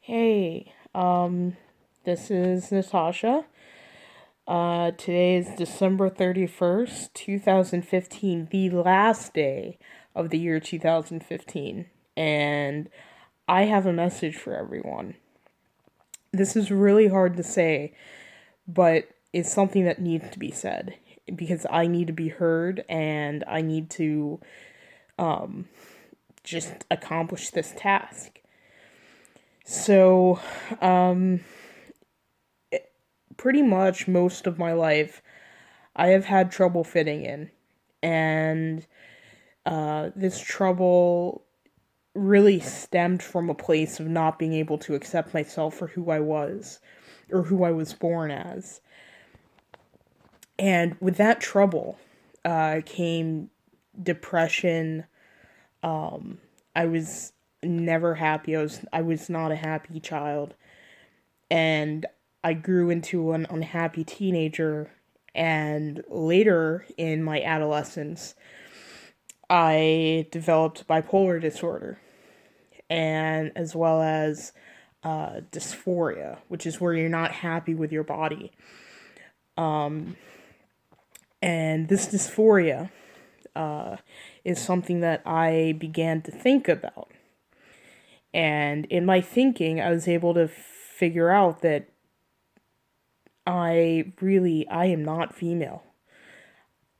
Hey, this is Natasha. Today is December 31st, 2015, the last day of the year 2015, and I have a message for everyone. This is really hard to say, but it's something that needs to be said because I need to be heard and I need to just accomplish this task. So, um, pretty much most of my life, I have had trouble fitting in. And this trouble really stemmed from a place of not being able to accept myself for who I was or who I was born as. And with that trouble came depression. I was never happy. I was not a happy child. And I grew into an unhappy teenager. And later in my adolescence, I developed bipolar disorder, and as well as dysphoria, which is where you're not happy with your body. And this dysphoria is something that I began to think about. And in my thinking, I was able to figure out that I am not female.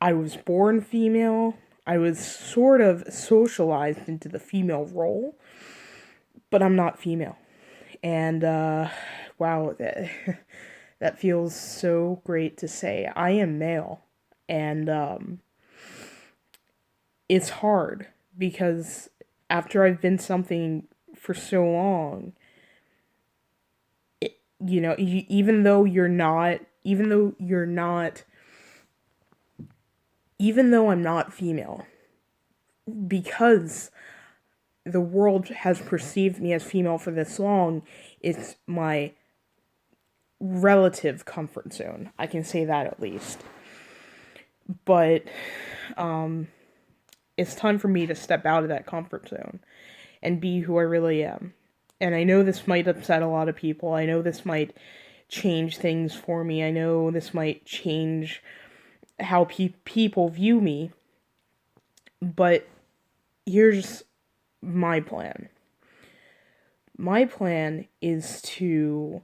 I was born female. I was sort of socialized into the female role, but I'm not female. And wow, that feels so great to say. I am male, and it's hard because after I've been something for so long, even though you're not, even though I'm not female, because the world has perceived me as female for this long, it's my relative comfort zone. I can say that at least. But it's time for me to step out of that comfort zone and be who I really am. And I know this might upset a lot of people. I know this might change things for me. I know this might change how people view me. But here's my plan. My plan is to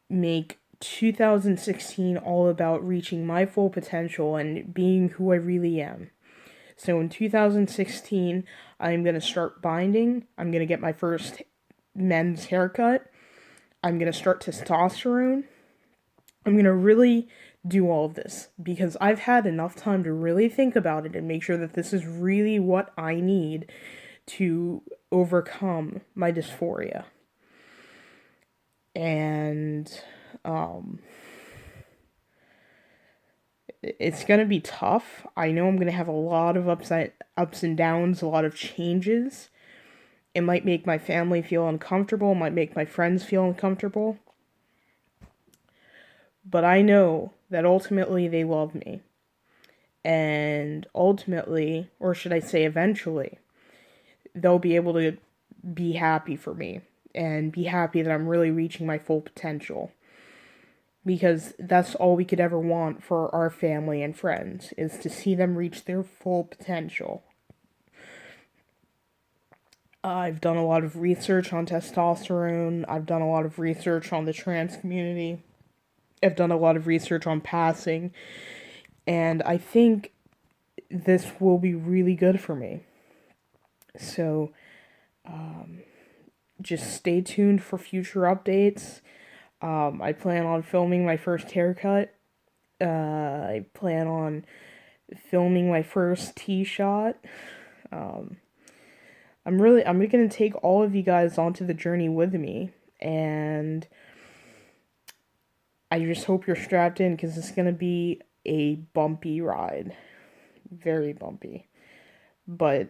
make 2016 all about reaching my full potential and being who I really am. So in 2016, I'm going to start binding. I'm going to get my first men's haircut. I'm going to start testosterone. I'm going to really do all of this because I've had enough time to really think about it and make sure that this is really what I need to overcome my dysphoria. And it's going to be tough. I know I'm going to have a lot of ups and downs, a lot of changes. It might make my family feel uncomfortable, it might make my friends feel uncomfortable. But I know that ultimately they love me. And ultimately, or should I say eventually, they'll be able to be happy for me and be happy that I'm really reaching my full potential. Because that's all we could ever want for our family and friends, is to see them reach their full potential. I've done a lot of research on testosterone. I've done a lot of research on the trans community. I've done a lot of research on passing. And I think this will be really good for me. So, just stay tuned for future updates. I plan on filming my first haircut. I plan on filming my first tee shot. I'm gonna take all of you guys onto the journey with me, and I just hope you're strapped in because it's gonna be a bumpy ride, very bumpy. But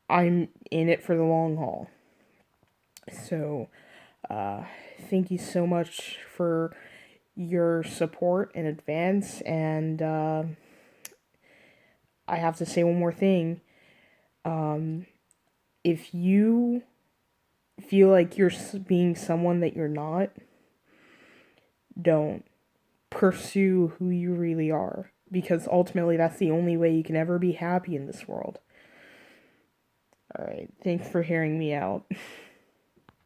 I'm in it for the long haul. So, uh, thank you so much for your support in advance, and I have to say one more thing. If you feel like you're being someone that you're not, don't. Pursue who you really are, because ultimately that's the only way you can ever be happy in this world. Alright, thanks for hearing me out.